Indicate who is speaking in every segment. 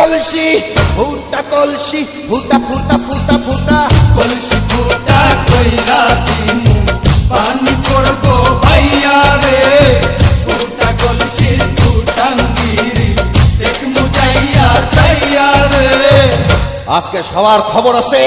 Speaker 1: কলসি ফুটা কলসি ফুটা ফুটা ফুটা ফুটা
Speaker 2: কলসি ফুটা কইরা দিমু পানি পড়বো ভাইয়া রে ফুটা কলসির ফুটাঙ্গিরি দেখমু যাইয়া যাইয়া রে।
Speaker 1: আজকে সবার খবর আছে।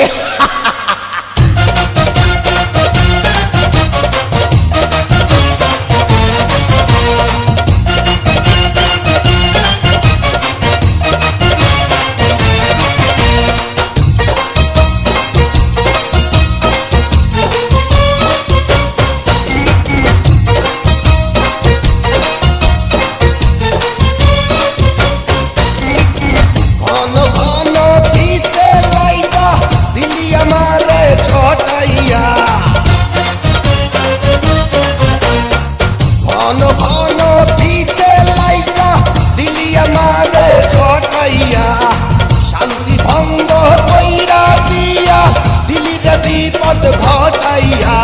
Speaker 1: শান্তি ভঙ্গ কইরা দিয়া দিলিটা বিপদ ঘটাইয়া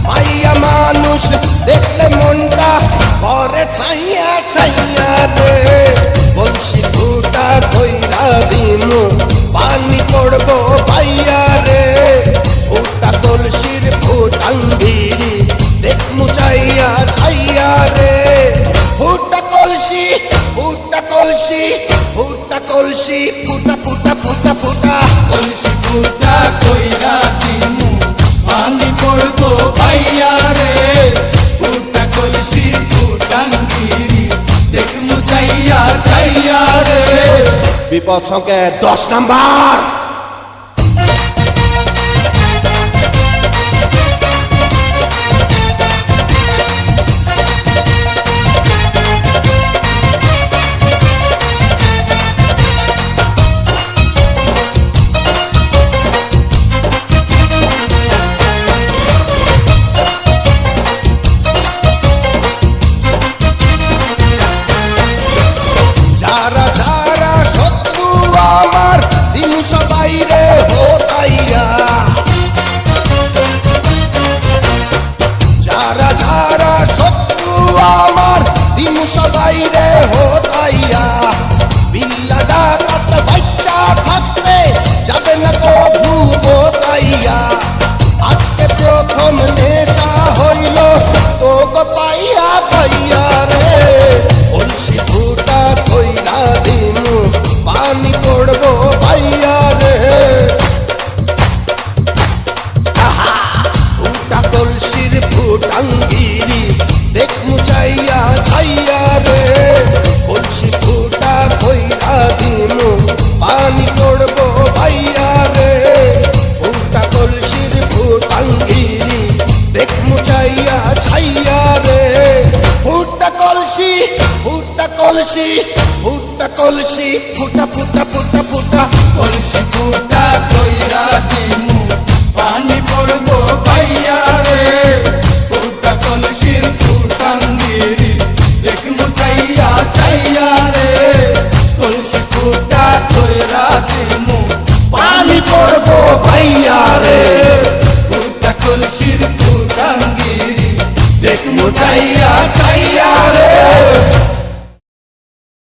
Speaker 1: মাইয়া মানুষ দেখলে মনটা করে ছাইয়া ছাইয়া রে কলসি ফুটা কইরা দিমু পানি পড়বো ভাইয়া রে ফুটা কলসির ফুটাঙ্গিরি দেখমু চাইয়া ছাইয়া রে ফুটা কলসি ফুটা কলসি ফুটা কলসি ফুটা ফুটা ফুটা ফুটা
Speaker 2: কলসি ফুটা কইরা দিমু পানি পড়বো ভাইয়া রে ফুটা কলসির ফুটাঙ্গিরি দেখমু যাইয়া যাইয়া রে।
Speaker 1: বিপদ সংকেত 10 নাম্বার। যারা যারা শত্রু আমার দিন সবাই রে হোতাইয়া যারা যারা শত্রু আমার দিন সবাই রে হোতাইয়া বিল্লা ডাকাত বাচ্চা থাকবে যাবে না কভু বোতাইয়া আজকে প্রথম নেশা হইল তো গো পাইয়া পাইয়া রে কলসি ফুটা কইরা দিমু পানি পড়বো ভাইয়া রে ফুটা কলসির ফুটাঙ্গিরি দেখমু চাইয়া ছাইয়া রে কলসি ফুটা কইরা দিমু পানি পড়বো ভাইয়া রে ফুটা কলসির ফুটাঙ্গিরি দেখমু চাইয়া ছাইয়া রে ফুটা কলসি ফুটা কলসি ফুটা কলসি ফুটা ফুটা ফুটা ফুটা
Speaker 2: কলসি ফুটা কইরা দিমু পানি পড়বো ভাইয়া রে ফুটা কলসির ফুটাঙ্গিরি দেখমু যাইয়া যাইয়া রে। কলসি ফুটা কইরা দিমু
Speaker 1: পানি পড়বো ভাইয়া রে
Speaker 2: ফুটা কলসির ফুটাঙ্গিরি দেখমু যাইয়া যাইয়া রে।